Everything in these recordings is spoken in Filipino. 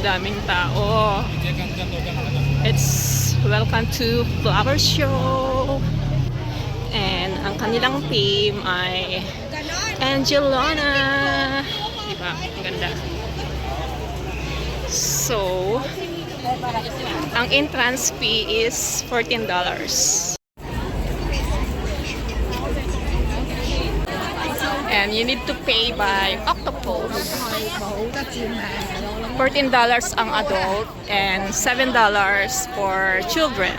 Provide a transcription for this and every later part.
daming tao. It's welcome to flower show. And ang kanilang theme ay Angelonia. Diba? Ang ganda. So, ang entrance fee is $14. And you need to pay by octopus. $14 ang adult and $7 for children.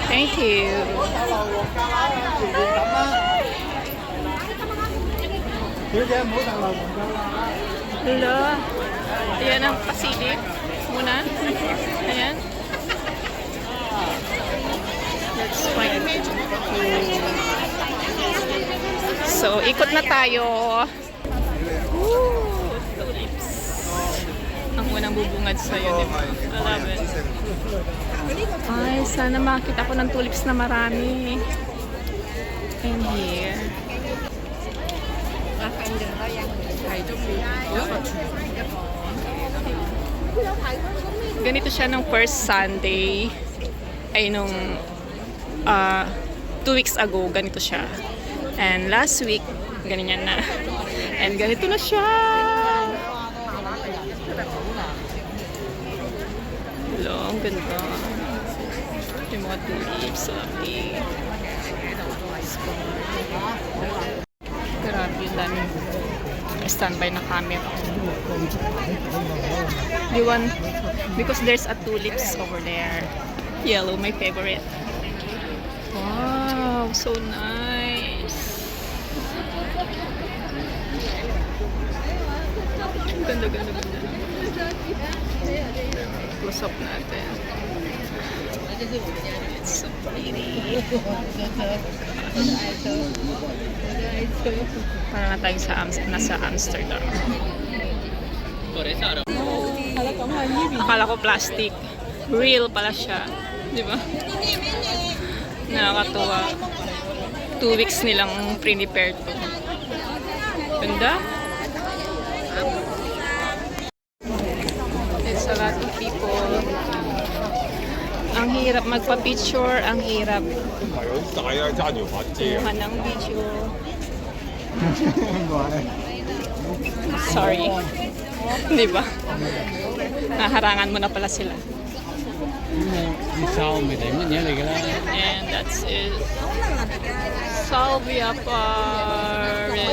Thank you. Hello. Ayan ang pasilip. Muna. Ayan. That's fine. So, ikot na tayo. Woo! Tulips. Ang unang bubungad sa'yo, di ba? I love it. Ay, sana makita ko ng tulips na marami. And here. Ganito siya nung first Sunday ay nung 2 weeks ago, ganito siya. And last week, ganyan na. And ganito na siya. Hello, ang ganda. Yung mga tulips, lovely. Grabe, yung daming standby na camera. Because there's a tulips over there. Yellow, my favorite. Wow, so nice. Ganda, ganda, ganda. Close up natin. It's so pretty. Parang na tayo nasa Amsterdam. Akala ko plastic. Real pala siya. Di ba? Nakakatuwa. 2 weeks nilang pre-prepared to. Ganda. It's a lot of people. Ang hirap magpa-picture. Ang hirap kumuha ng video. Sorry. Di ba? Naharangan mo na pala sila. And that's it. Salvia Parenache.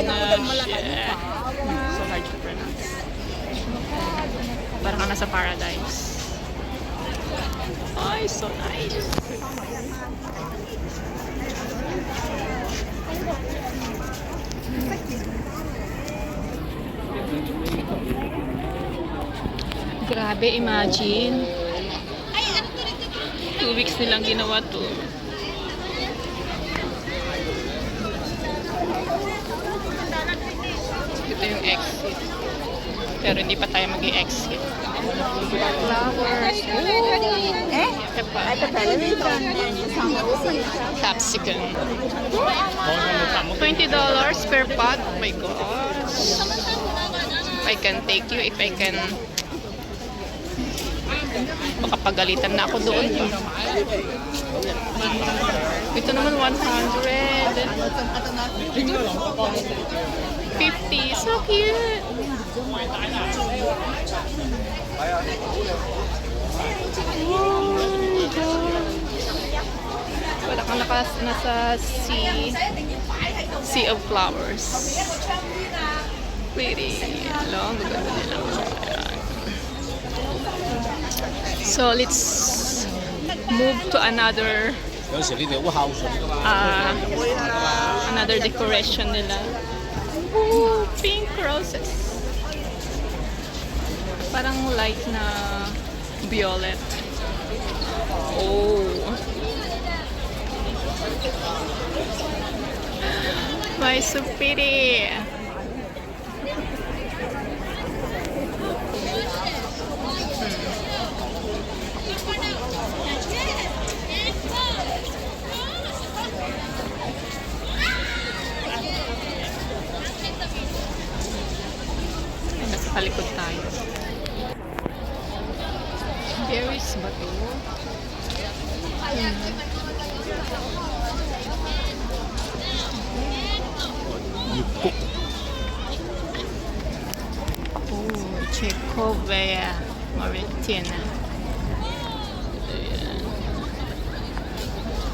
So hard to pronounce. Parang ka nasa paradise. Ay, so nice. Grabe, imagine. 2 weeks nilang ginawa to. Ito yung exit. Pero hindi pa tayo mag-i-exit. Flowers. Capsicum. $20 per pot. Oh my gosh. If I can take you, if I can... Makapagalitan na ako doon. Ito naman 100. 50. So cute. Oh my God. Wala kang nasa Sea of Flowers. Pretty. Long. Gaganda nila. So let's move to another decoration nila. Ooh, pink roses. Parang light na violet. Oh. Why so pretty? Palikod tayo. Berries ba to? Oh, Chekhovia Maritina. Ayan.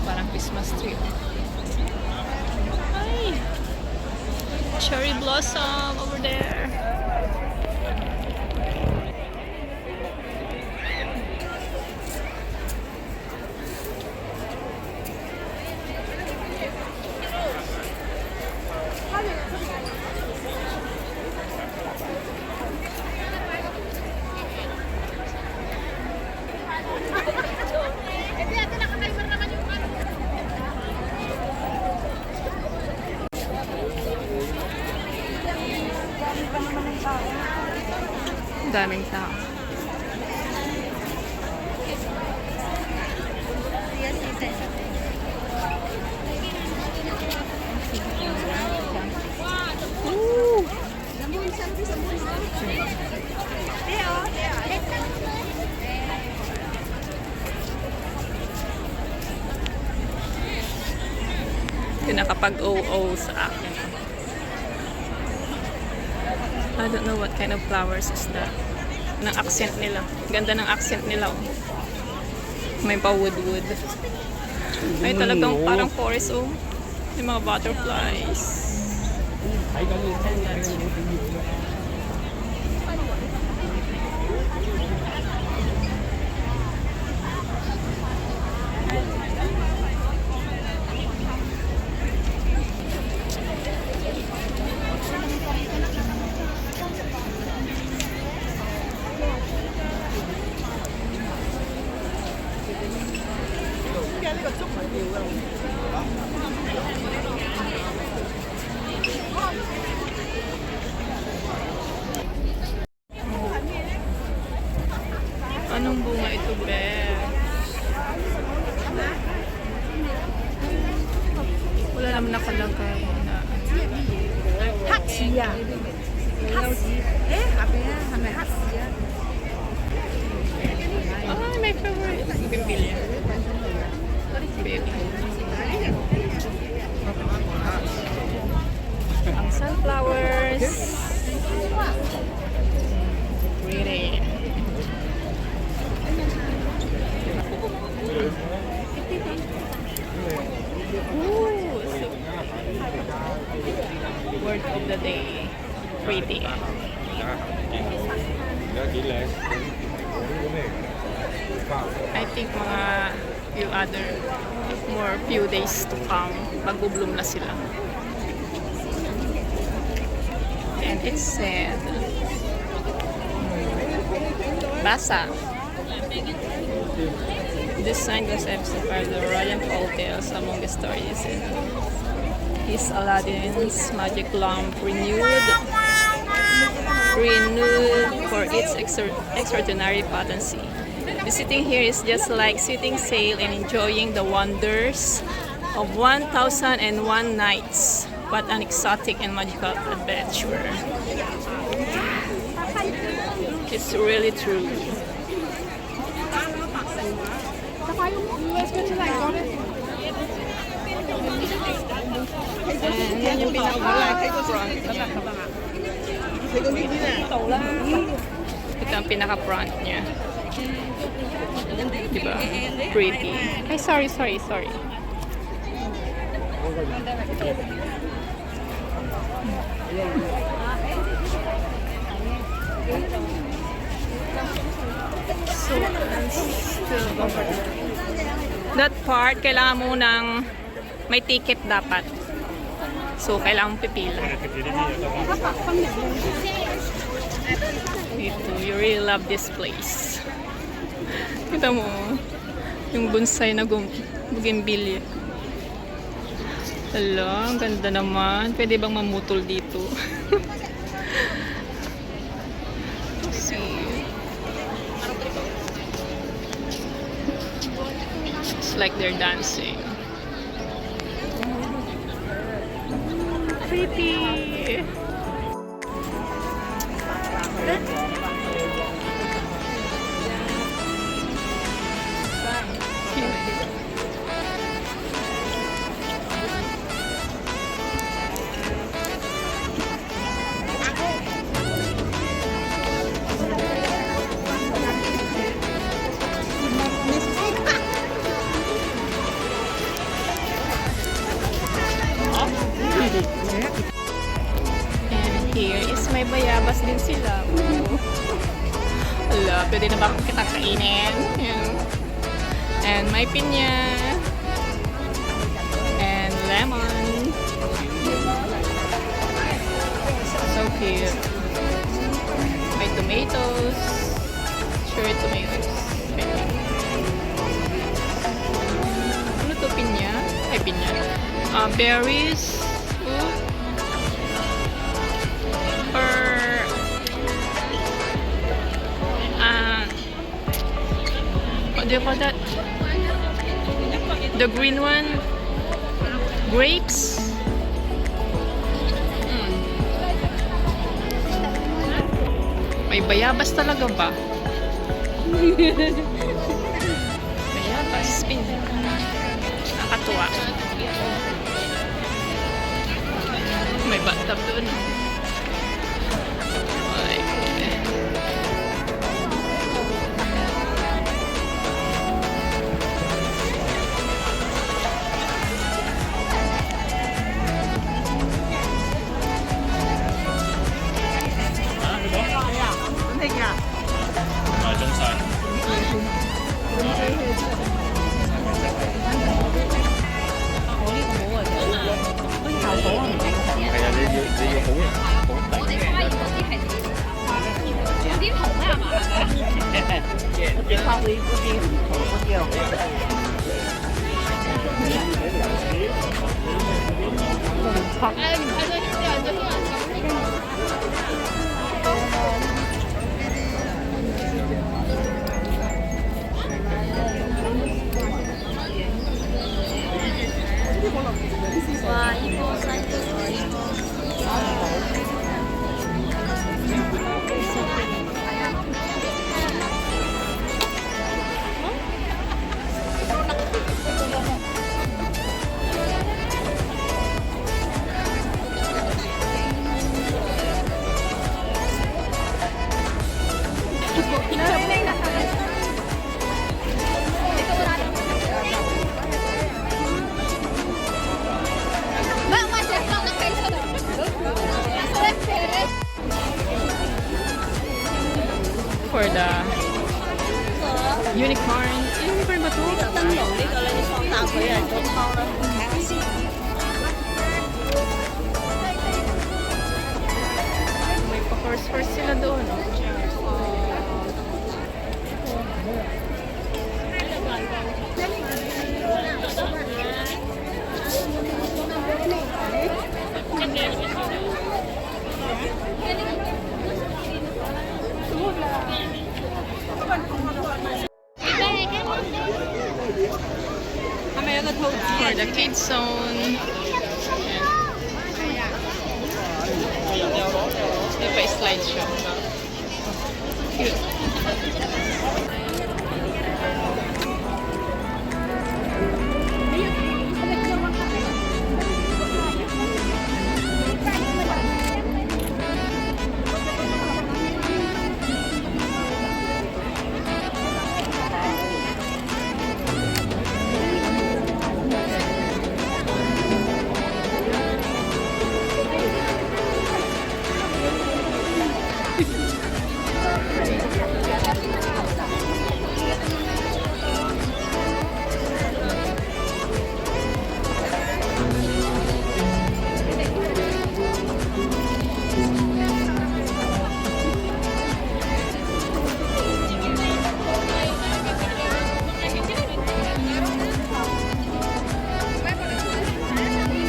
Parang Christmas tree. Ay! Cherry blossom over there. Daming tao. Pinakapag-oo sa akin. I don't know what kind of flowers is that. Ng accent nila. Ganda ng accent nila. Oh. May pa-wood-wood. Ay, talagang parang forest. Oh. May mga butterflies. Anong bunga ito, be? Wala naman nakalagay na. Hatsiya. Hatsiya. Ah, my favorite. Bimbilya. Baby. Ang sunflowers. Pretty. Ooh, so word of the day. Pretty. I think mga few days to come, mag-bloom na sila. And it's said, basa. This sign was emphasized the royal folk tales among the stories. His Aladdin's magic lamp renewed for its extraordinary potency. Visiting here is just like sitting sail and enjoying the wonders of 1001 nights. What an exotic and magical adventure. It's really true. And yan yung pinaka-front. Ito ang pinaka-front niya. Diba? Pretty. Ay, sorry. So, that part, kailangan mo ng may ticket dapat. So, kailangan mong pipila. You really love this place. Kita mo, yung bonsai na bougainvillea. Hala, ang ganda naman. Pwede bang mamutol dito? See. It's like they're dancing. Pretty. here is may bayabas din sila. Hala, pwede na ba akong kita kainin? Yan. And may pinya. And lemon. So cute. May tomatoes. Cherry tomatoes. Ano to, pinya? Ay, pinya. Berries. What do you call that? The green one? Grapes? May bayabas talaga ba? Bayabas. Nakatuwa. May bathtub doon. For the unicorn. Unicorn ba ito? May pa-horse sila doon. For the kids zone. Ito pa slideshow. Cute.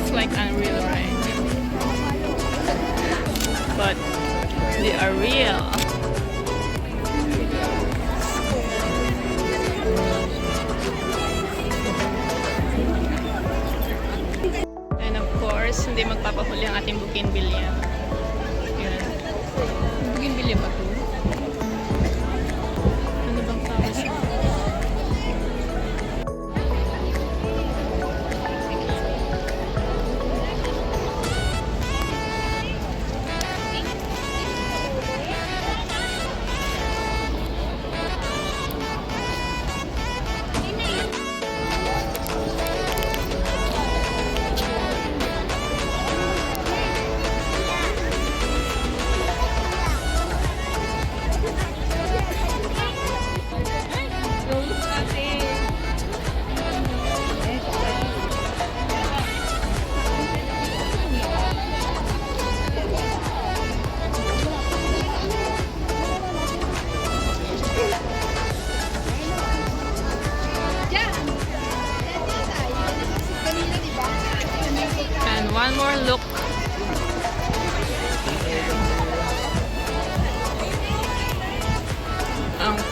Like unreal, right? But they are real. And of course, hindi magpapahuli ang ating bougainvillea. Yan. Bougainvillea ba ito? Ano bang tawag siya?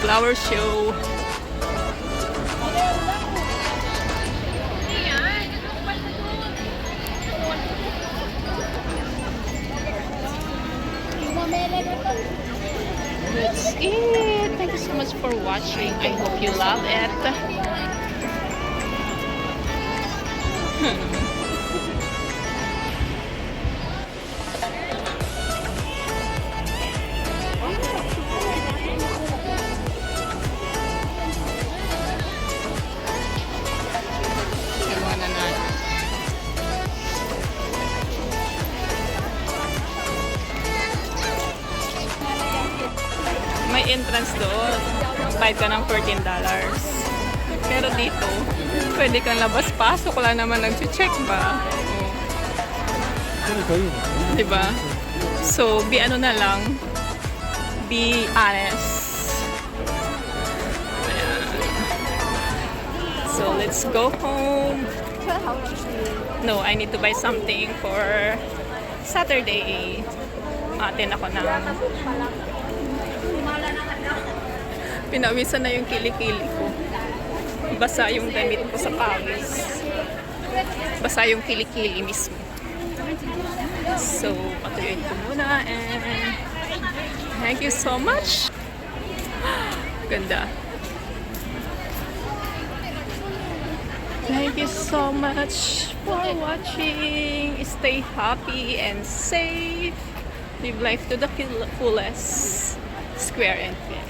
flower show. That's it. Thank you so much for watching. I hope you love it. May entrance doon. Bayad ka ng $14. Pero dito, pwede kang labas-pasok. Wala naman nag-check ba? Oh. Diba? So, ano na lang. Be honest. Ayan. So, let's go home. No, I need to buy something for Saturday. Atin ako ng pinawisan na yung kilikili ko. Basa yung damit ko sa pawis. Basa yung kilikili mismo. So, patuyuin ko muna and thank you so much. Ganda. Thank you so much for watching. Stay happy and safe. Live life to the fullest. Square and fit.